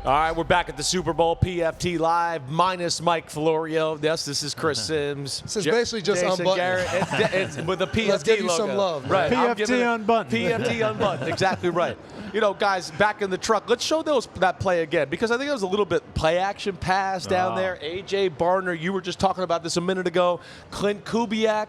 All right, we're back at the Super Bowl, PFT Live, minus Mike Florio. Yes, this is Chris Sims. This is basically just Jason unbuttoned. Garrett. It's with the PFT Let's give you logo. some love. Right. PFT unbuttoned. PFT unbuttoned, exactly right. You know, guys, back in the truck, let's show that play again, because I think it was a little bit play action pass down there. A.J. Barner, you were just talking about this a minute ago. Clint Kubiak,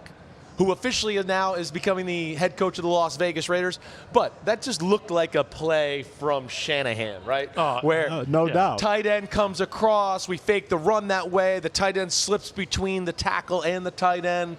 who officially now is becoming the head coach of the Las Vegas Raiders. But that just looked like a play from Shanahan, right? Where no doubt. Tight end comes across, we fake the run that way, the tight end slips between the tackle and the tight end.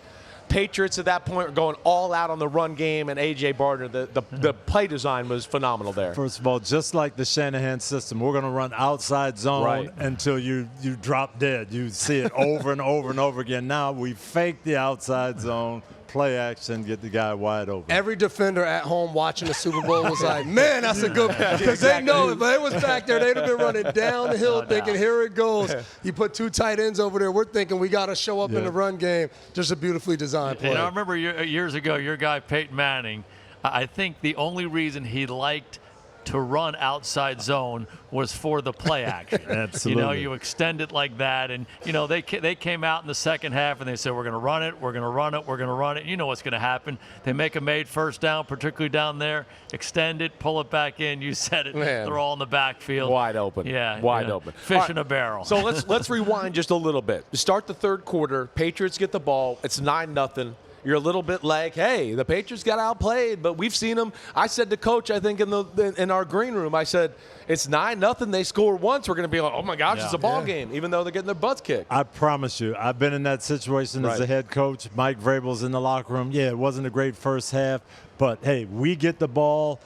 Patriots at that point are going all out on the run game, and A.J. Barner, the play design was phenomenal there. First of all, just like the Shanahan system, we're going to run outside zone until you drop dead. You see it over and over and over again. Now we fake the outside zone, play action, get the guy wide open. Every defender at home watching the Super Bowl was like, man, that's a good one. Because they know if it was back there, they'd have been running down the hill thinking, here it goes. You put two tight ends over there. We're thinking we got to show up in the run game. Just a beautifully designed play. And I remember years ago, your guy Peyton Manning, I think the only reason he liked to run outside zone was for the play action. Absolutely. You know, you extend it like that, and you know they came out in the second half and they said we're going to run it, we're going to run it, we're going to run it. You know what's going to happen? They make a made first down, particularly down there. Extend it, pull it back in. You said it. Man. They're all in the backfield, Wide open. Yeah, wide open. Fish in a barrel. So let's rewind just a little bit. Start the third quarter. Patriots get the ball. It's 9-0. You're a little bit like, hey, the Patriots got outplayed, but we've seen them. I said to Coach, I think in our green room, I said, it's 9-0. They score once. We're going to be like, oh my gosh, it's a ball game, even though they're getting their butts kicked. I promise you, I've been in that situation as a head coach. Mike Vrabel's in the locker room. Yeah, it wasn't a great first half, but hey, we get the ball.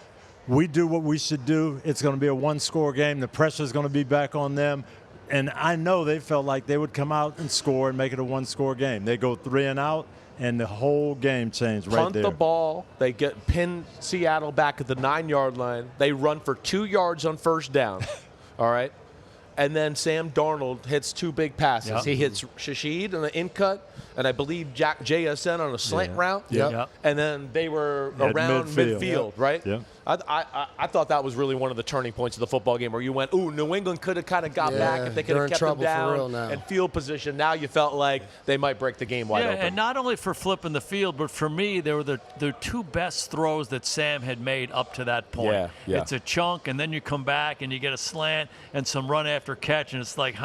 We do what we should do. It's going to be a one-score game. The pressure is going to be back on them. And I know they felt like they would come out and score and make it a one-score game. They go 3 and out. And the whole game changed right there. Punt the ball. They pin Seattle back at the 9-yard line. They run for 2 yards on first down. All right. And then Sam Darnold hits 2 big passes. Yep. He hits Shashid on the in-cut, and I believe JSN on a slant route. Yep. And then they were At around midfield, right? Yep. I thought that was really one of the turning points of the football game where you went, ooh, New England could have kind of got back if they could have kept them down and field position. Now you felt like they might break the game wide open. And not only for flipping the field, but for me, they were the 2 best throws that Sam had made up to that point. Yeah. It's a chunk, and then you come back and you get a slant and some run after catch, and it's like,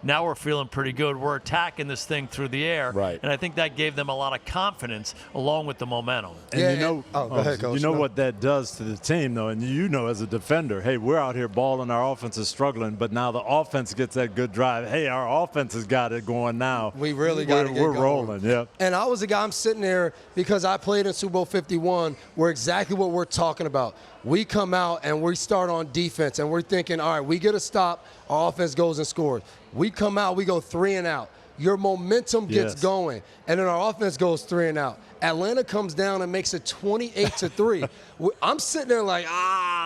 now we're feeling pretty good. We're attacking this thing through the air. Right. And I think that gave them a lot of confidence along with the momentum. And go ahead, Coach. You know what that does to the team, though, and you know as a defender, hey, we're out here balling, our offense is struggling, but now the offense gets that good drive. Hey, our offense has got it going now. We really got to get going. We're rolling, yep. And I was a guy, I'm sitting there because I played in Super Bowl 51, where exactly what we're talking about. We come out and we start on defense, and we're thinking, all right, we get a stop, our offense goes and scores. We come out, we go 3 and out. Your momentum gets going, and then our offense goes 3 and out. Atlanta comes down and makes it 28-3. I'm sitting there like,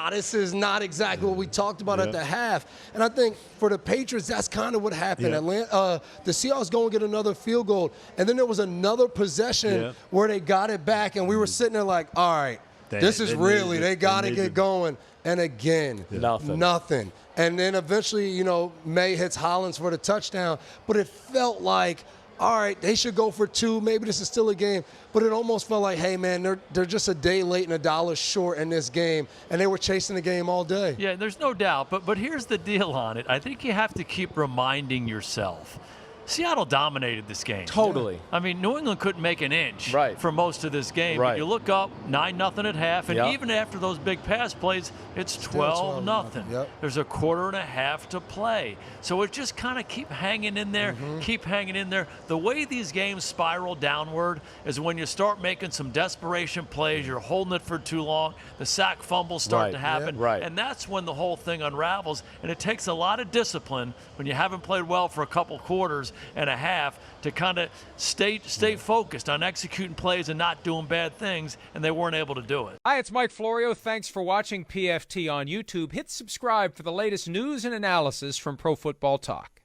this is not exactly what we talked about at the half. And I think for the Patriots, that's kind of what happened. The Seahawks go and get another field goal, and then there was another possession where they got it back, and we were sitting there like, all right, this is really, they got to get going. And again, nothing. And then eventually, May hits Hollins for the touchdown. But it felt like, all right, they should go for 2. Maybe this is still a game. But it almost felt like, hey, man, they're just a day late and $1 short in this game. And they were chasing the game all day. Yeah, there's no doubt. But here's the deal on it. I think you have to keep reminding yourself. Seattle dominated this game. Totally. I mean, New England couldn't make an inch for most of this game. Right. But you look up, 9-0 at half, and even after those big pass plays, it's 12-0. Yep. There's a quarter and a half to play. So it just kind of keep hanging in there, keep hanging in there. The way these games spiral downward is when you start making some desperation plays, you're holding it for too long, the sack fumbles start to happen, and that's when the whole thing unravels. And it takes a lot of discipline when you haven't played well for a couple quarters and a half to kind of stay focused on executing plays and not doing bad things, and they weren't able to do it. Hi, it's Mike Florio. Thanks for watching PFT on YouTube. Hit subscribe for the latest news and analysis from Pro Football Talk.